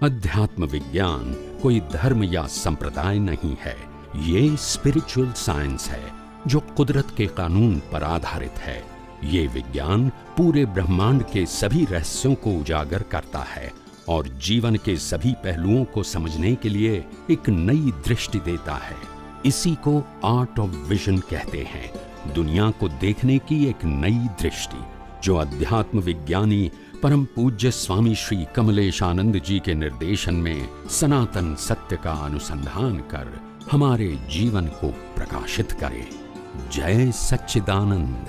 अध्यात्म विज्ञान कोई धर्म या संप्रदाय नहीं है, ये स्पिरिचुअल साइंस है जो कुदरत के कानून पर आधारित है। ये विज्ञान पूरे ब्रह्मांड के सभी रहस्यों को उजागर करता है और जीवन के सभी पहलुओं को समझने के लिए एक नई दृष्टि देता है। इसी को आर्ट ऑफ विजन कहते हैं, दुनिया को देखने की एक नई दृष्टि, जो अध्यात्म विज्ञानी परम पूज्य स्वामी श्री कमलेशानंद जी के निर्देशन में सनातन सत्य का अनुसंधान कर हमारे जीवन को प्रकाशित करे। जय सच्चिदानंद।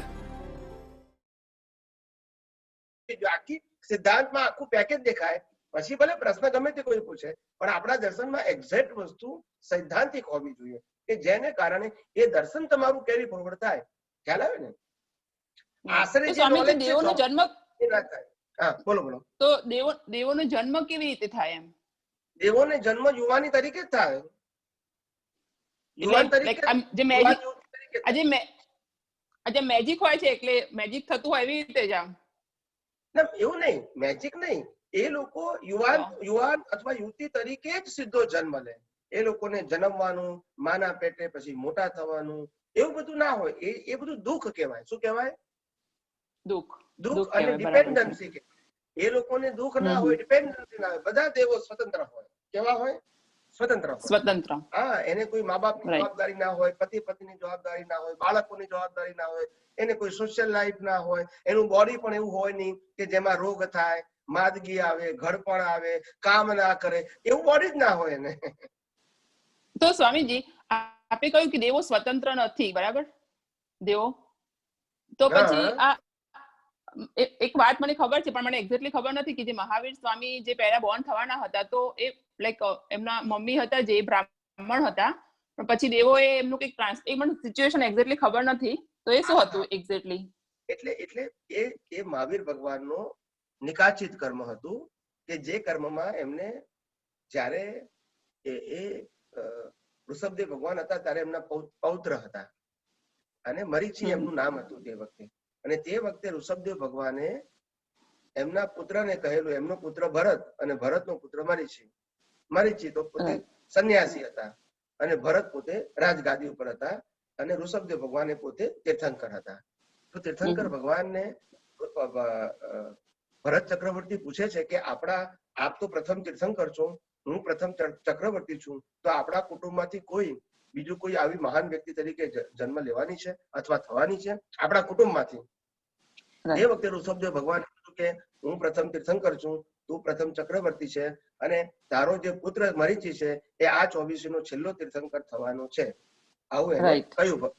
આખી સિદ્ધાંતમાં આખું પેકેજ દેખાય, પછી ભલે પ્રશ્ન ગમે તે કોઈ પૂછે, પણ આપણા દર્શનમાં એક્ઝેક્ટ વસ્તુ સૈદ્ધાંતિક હોવી જોઈએ કે જેને કારણે એ દર્શન તમારું કેરી ફોરવર્ડ થાય। ખ્યાલ આવે ને? આશરે જે નોલેજ છે દેવોનો જન્મ એ ના થાય। હા, બોલો બોલો। તો દેવોનો જન્મ કેવી રીતે થાય? એમ દેવોને જન્મ યુવાની તરીકે જ થાય। યુવાન તરીકે જે મેજિક આજે મેજિક હોય છે એટલે મેજિક થતું હોય એવી રીતે જ આમ ના, એવું નહીં, મેજિક નહીં, એ લોકો યુવાન અથવા યુવતી તરીકે જ સીધો જન્મ લે। એ લોકોને જન્મવાનું, માના પેટે પછી મોટા થવાનું એવું બધું ના હોય। એ બધું દુઃખ કહેવાય। શું કહેવાય? દુઃખ અને ડિપેન્ડન્સી કહેવાય। એ લોકોને દુઃખ ના હોય, ડિપેન્ડન્સી ના હોય। બધા દેવો સ્વતંત્ર હોય। કેવા હોય? સ્વતંત્ર હોય। સ્વતંત્ર। હા, એને કોઈ મા બાપની જવાબદારી ના હોય, પતિ પત્નીની જવાબદારી ના હોય, બાળકોની જવાબદારી ના હોય, એને કોઈ સોશિયલ લાઈફ ના હોય, એનું બોડી પણ એવું હોય નહીં કે જેમાં રોગ થાય, માદગી આવે, ઘડપણ આવે, કામ ના કરે, એવું બોડી જ ના હોય એને। તો સ્વામીજી આપે કહ્યું કે દેવો સ્વતંત્ર નથી, બરાબર? દેવો તો પછી આ એક વાત મને ખબર છે, પણ મને એક્ઝેક્ટલી ખબર નથી કે જે મહાવીર સ્વામી જે પહેલા બોર્ન થવાના હતા, તો એ લાઈક એમના મમ્મી હતા જે બ્રાહ્મણ હતા, પણ પછી દેવોએ એમનું કંઈક એ મને સિચ્યુએશન એક્ઝેક્ટલી ખબર નથી, તો એ શું હતું એક્ઝેક્ટલી? એટલે એ મહાવીર ભગવાનનો નિકાચિત કર્મ હતું કે જે કર્મમાં એમને જ્યારે એ ઋષભદેવ ભગવાન હતા ત્યારે એમના પૌત્ર હતા અને મરીચી એમનું નામ હતું તે વખતે। અને તે વખતે ઋષભદેવ ભગવાને એમના પુત્રને કહેલું, એમનો પુત્ર ભરત અને ભરતનો પુત્ર મરીચી। મરીચી તો પોતે સંન્યાસી હતા અને ભરત પોતે રાજગાદી ઉપર હતા અને ઋષભદેવ ભગવાને પોતે તીર્થંકર હતા। તો તીર્થંકર ભગવાનને ભરત ચક્રવર્તી પૂછે છે કે આપ તો પ્રથમ તીર્થંકર છો, હું પ્રથમ ચક્રવર્તી છું, તો આપણા કુટુંબમાંથી કોઈ બીજું કોઈ આવી મહાન વ્યક્તિ તરીકે જન્મ લેવાની છે અથવા થવાની છે આપણા કુટુંબમાંથી? એ વખતે ઋષભદેવ ભગવાન કીધું કે હું પ્રથમ તીર્થંકર છું, તું પ્રથમ ચક્રવર્તી છે અને તારો જે પુત્ર મરીચી છે એ આ 24 નો છેલ્લો તીર્થંકર થવાનો છે। આવું એને કહ્યું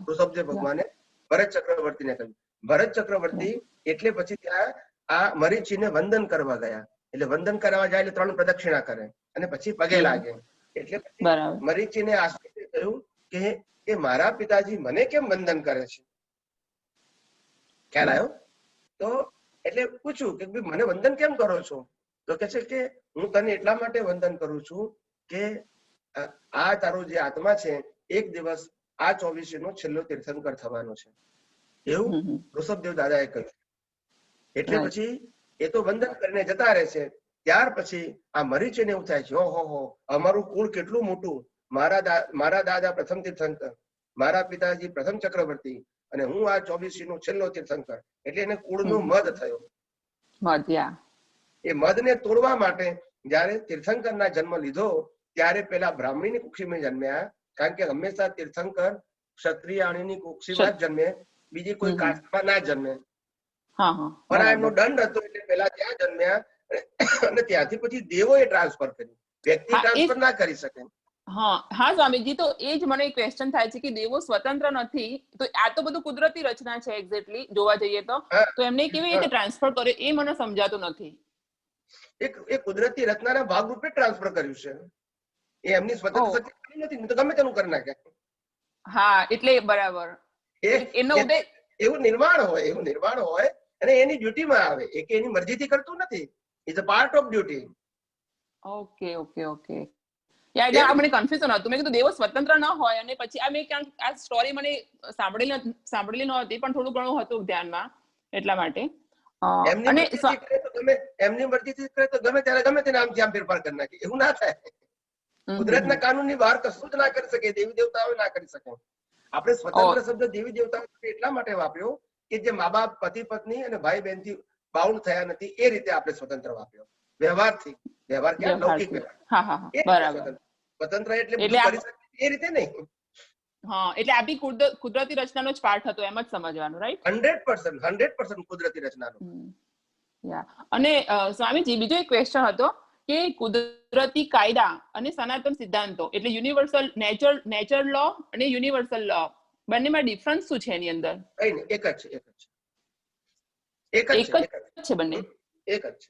ઋષભદેવ ભગવાને ભરત ચક્રવર્તીને કહ્યું। ભરત ચક્રવર્તી એટલે પછી ત્યાં આ મરીચીને વંદન કરવા ગયા। એટલે વંદન કરવા જાય એટલે 3 પ્રદક્ષિણા કરે અને પછી પગે લાગે। એટલે મરીચીને આશ્ચર્ય થયું કે મારા પિતાજી મને કેમ વંદન કરે છે? ખ્યાલ આવ્યો? તો એટલે પૂછ્યું કે મને વંદન કેમ કરો છો? તો કે છે કે હું તને એટલા માટે વંદન કરું છું કે આ તારો જે આત્મા છે એક દિવસ આ 24 નો છેલ્લો તીર્થંકર થવાનો છે, એવું ઋષભદેવ દાદાએ કહ્યું। એટલે પછી એ તો વંદન કરીને જતા રહે છે। ત્યાર પછી આ મરીચીને એવું થાય છે, ઓહો, અમારું કુળ કેટલું મોટું, મારા દાદા પ્રથમ તીર્થંકર, મારા પિતાજી પ્રથમ ચક્રવર્તી અને હું આ 24 નો છેલ્લો તીર્થંકર। એટલે એને કુળનો મદ થયો। એ મદને તોડવા માટે જયારે તીર્થંકરના જન્મ લીધો ત્યારે પેલા બ્રાહ્મણીની કુક્ષીમાં જન્મ્યા, કારણ કે હંમેશા તીર્થંકર ક્ષત્રિયાણીની કુક્ષીમાં જ જન્મે, બીજી કોઈ કાસ્ટમાં ના જન્મે। પણ એમનો દંડ હતો એટલે પેલા ત્યાં જન્મ્યા અને ત્યાંથી પછી દેવોએ ટ્રાન્સફર કર્યું, વ્યક્તિ ટ્રાન્સફર ના કરી શકે। હા સ્વામીજી, તો એ જ મને ક્વેશ્ચન થાય છે કે દેવો સ્વતંત્ર નથી, તો આ તો બધું કુદરતી રચના છે એક્ઝેક્ટલી જોવા જઈએ તો એમને કેવી રીતે ટ્રાન્સફર કરે એ મને સમજાતું નથી। એ કુદરતી રચનાના ભાગરૂપે ટ્રાન્સફર કર્યું છે, એ એમની સ્વતંત્ર શક્તિ નથી, તો ગમે તેનું કરી નાખે। હા, એટલે બરાબર એનો ઉદય એવું નિર્માણ હોય અને એની ડ્યુટીમાં આવે, એ કે એની મરજીથી કરતું નથી, is a part of duty. Okay યાર, મને કન્ફ્યુઝન હતું, મેં કીધું દેવો સ્વતંત્ર ન હોય અને પછી આ મેં ક્યાંક આ સ્ટોરી મને સાંભળેલી નહોતી, પણ થોડું ઘણું હતું ધ્યાનમાં, એટલા માટે। એમની અને મરજીથી કરે તો એમની મરજીથી કરે તો ગમે ત્યારે ગમે તેને આમ ફેરફાર કરી નાખે, એવું ના થાય. કુદરતના કાનૂનની બહાર કશું જ ના કરી શકે, દેવી દેવતાઓ ના કરી શકે. આપણે સ્વતંત્ર શબ્દ દેવી દેવતાઓ એટલા માટે વાપર્યો કે જે મા બાપ, પતિ પત્ની અને ભાઈ બહેન થી બાઉન્ડ થયા નથી એ રીતે આપણે સ્વતંત્ર વાપર્યો. વ્યવહારથી, વ્યવહાર ક્યાં લૌકિક વ્યવહાર, સ્વતંત્ર એટલે બધું કરી શકે એ રીતે નહીં. હા, એટલે આ બી કુદરતી રચનાનો જ પાર્ટ હતો એમ જ સમજવાનું, રાઈટ? 100% કુદરતી રચનાનો. અને સ્વામીજી બીજો એક ક્વેશ્ચન હતો કે કુદરતી કાયદા અને સનાતન સિદ્ધાંતો એટલે યુનિવર્સલ નેચર લો અને યુનિવર્સલ લો બંનેમાં ડિફરન્સ શું છે એની અંદર? કઈ નહીં, એક જ છે બંને એક જ છે.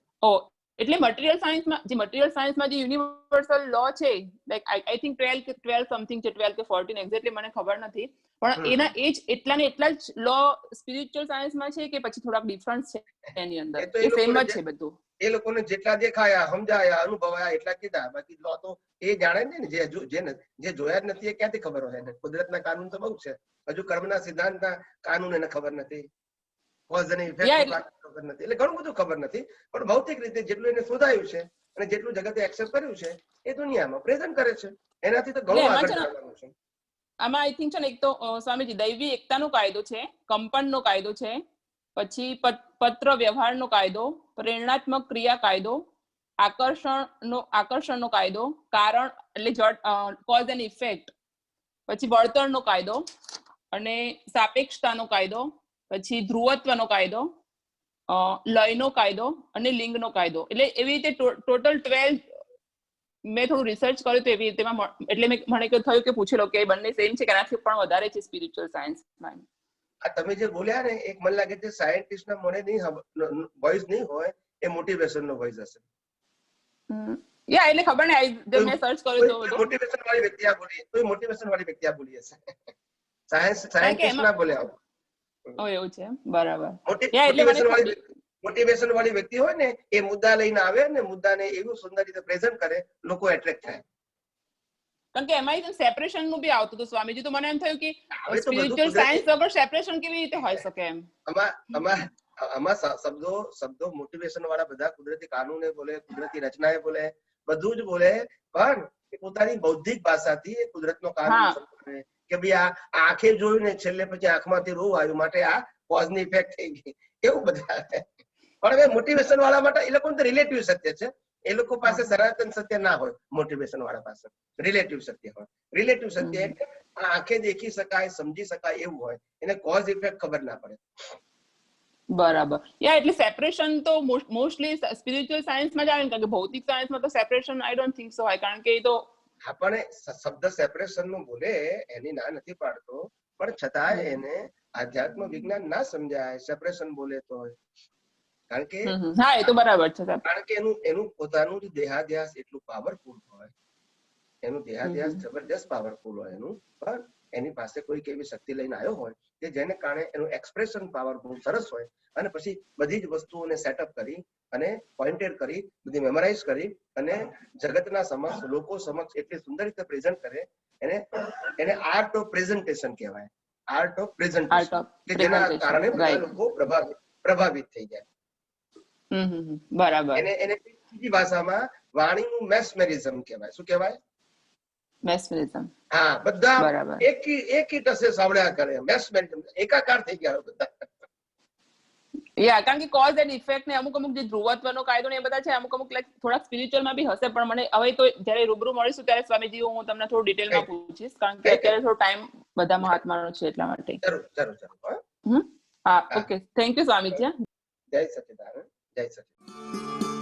એટલે મટીરીયલ સાયન્સમાં જે યુનિવર્સલ લો છે, લાઈક આઈ થિંક 12 સમથિંગ છે, 12 કે 14 એક્ઝેક્ટલી મને ખબર નથી, પણ એના એ જ એટલા ને એટલા જ લો સ્પિરિચ્યુઅલ સાયન્સમાં છે કે પછી થોડાક ડિફરન્સ છે એની અંદર? એ સેમ જ છે બધું? એ લોકોને જેટલા દેખાયા, સમજાયા, અનુભવાયા એટલા કીધા, બાકી લો તો એ જાણે ને જે જોયા જ નથી એ ક્યાંથી ખબર હોય એને? કુદરતના કાનૂન તો બહુ છે, હજુ કર્મના સિદ્ધાંતના કાનૂન એને ખબર નથી, કોઝ અને ઇફેક્ટ ખબર નથી, એટલે ઘણું બધું ખબર નથી. પણ ભૌતિક રીતે જેટલું એને શોધાયું છે અને જેટલું જગતે એક્સેપ્ટ કર્યું છે એ દુનિયામાં પ્રેઝન્ટ કરે છે, એનાથી તો ઘણું આગળ જવાનું છે. આમાં આઈ થિંક છે ને, એક તો સ્વામીજી દૈવી એકતાનો કાયદો છે, કંપનનો કાયદો છે, પછી પત્ર વ્યવહારનો કાયદો, પ્રેરણાત્મક ક્રિયા કાયદો, આકર્ષણનો કાયદો, કારણ એટલે કોઝ એન્ડ ઇફેક્ટ, પછી બળતણનો કાયદો અને સાપેક્ષતાનો કાયદો, પછી ધ્રુવત્વનો કાયદો, લયનો કાયદો અને લિંગનો કાયદો. એટલે એવી રીતે ટોટલ 12 મેં થોડું રિસર્ચ કર્યું તો એવી રીતે એટલે મને થયું કે પૂછી લો કે બંને સેમ છે કે એનાથી પણ વધારે છે સ્પિરિચ્યુઅલ સાયન્સમાં. આ તમે જે બોલ્યા ને, એક મને લાગે છે સાયન્ટિસ્ટના મોઢે નહીં વોઇસ નહીં હોય, એ મોટિવેશનનો વોઇસ હશે. એટલે ખબર નહીં, મેં સર્ચ કર્યું તો મોટિવેશન વાળી વ્યક્તિ આ બોલી, કોઈ મોટિવેશન વાળી વ્યક્તિ આ બોલી હશે. સાયન્ટિસ્ટ ના બોલ્યા. એવું છે, બરાબર. મોટિવેશન વાળી વ્યક્તિ હોય ને, એ મુદ્દા લઈને આવે ને, મુદ્દાને એવું સુંદર રીતે પ્રેઝન્ટ કરે, લોકો એટ્રેક્ટ થાય. કારણ કે એમાં સેપરેશન નું બી આવતું હતું સ્વામીજી, તો મને એમ થયું કે સ્પિરિચ્યુઅલ સાયન્સ વગર સેપરેશન કેવી રીતે હોઈ શકે એમ? આમાં શબ્દો મોટિવેશન વાળા બધા કુદરતી કાનૂને બોલે, કુદરતી રચનાએ બોલે, બધું જ બોલે, પણ પોતાની બૌદ્ધિક ભાષાથી એ કુદરતનો કાનૂન સમજાવે કે ભાઈ આ આંખે જોયું ને છેલ્લે પછી આંખમાંથી રોવ આવ્યું માટે આ કોઝની ઇફેક્ટ થઈ ગઈ, એવું બધા. પણ હવે મોટિવેશન વાળા માટે એ લોકો રિલેટિવ સત્ય છે, એ લોકો પાસે સનાતન સત્ય ના હોય, મોટિવેશન વાળા પાસે રિલેટિવ સત્ય હોય. રિલેટિવ સત્ય એટલે આંખે દેખી શકાય, સમજી શકાય એવું હોય, એને કોઝ ઇફેક્ટ ખબર ના પડે. બરાબર. એટલે સેપરેશન તો મોસ્ટલી સ્પિરિચ્યુઅલ સાયન્સમાં જ આવે, કારણ કે ભૌતિક સાયન્સમાં તો separation I don't think so હોય, કારણ કે એ તો આપણે શબ્દ સેપરેશન નું બોલે એની ના નથી પાડતો, પણ છતાં એને આધ્યાત્મ વિજ્ઞાન ના સમજાય સેપરેશન બોલે તો. કારણ કે હા, એ તો બરાબર છે, કારણ કે એનું પોતાનું જ દેહાધ્યાસ એટલું પાવરફુલ હોય, એનું દેહાધ્યાસ જબરજસ્ત પાવરફુલ હોય એનું, પણ એની પાસે કોઈક એવી શક્તિ લઈને આવ્યો હોય કે જેને કારણે એનું એક્સપ્રેશન પાવર બહુ સરસ હોય, અને પછી બધી જ વસ્તુઓને સેટઅપ કરી અને પોઇન્ટેડ કરી, બધી મેમરાઇઝ કરી અને જગતના સમક્ષ, લોકો સમક્ષ એટલી સુંદર રીતે પ્રેઝન્ટ કરે, એને આર્ટ ઓફ પ્રેઝન્ટેશન કહેવાય. આર્ટ ઓફ પ્રેઝન્ટેશન, કે જેના કારણે બધા લોકો પ્રભાવિત થઈ જાય. બરાબર. એને બીજી ભાષામાં વાણીનું મેસ્મેરિઝમ કહેવાય. શું કહેવાય? મેસ્મેરિઝમ. હા, બધા એક ટસે સાંભળ્યા કરે, મેસ્મેરિઝમ, એકાકાર થઈ ગયા બધા. કારણ કે કોઝ એન્ડ ઇફેક્ટ ને અમુક જે ધ્રુવત્વનો કાયદો ને એ બધા છે, અમુક થોડાક સ્પિરિચ્યુઅલમાં બી હશે, પણ મને હવે તો જયારે રૂબરૂ મળીશું ત્યારે સ્વામીજી હું તમને થોડું ડિટેલમાં પૂછીશ, કારણ કે અત્યારે થોડો ટાઈમ બધા મહાત્માનો છે એટલા માટે. જરૂર. હા, ઓકે, થેન્ક યુ સ્વામીજી. જય સચિદાનંદ. જય સચિદાનંદ.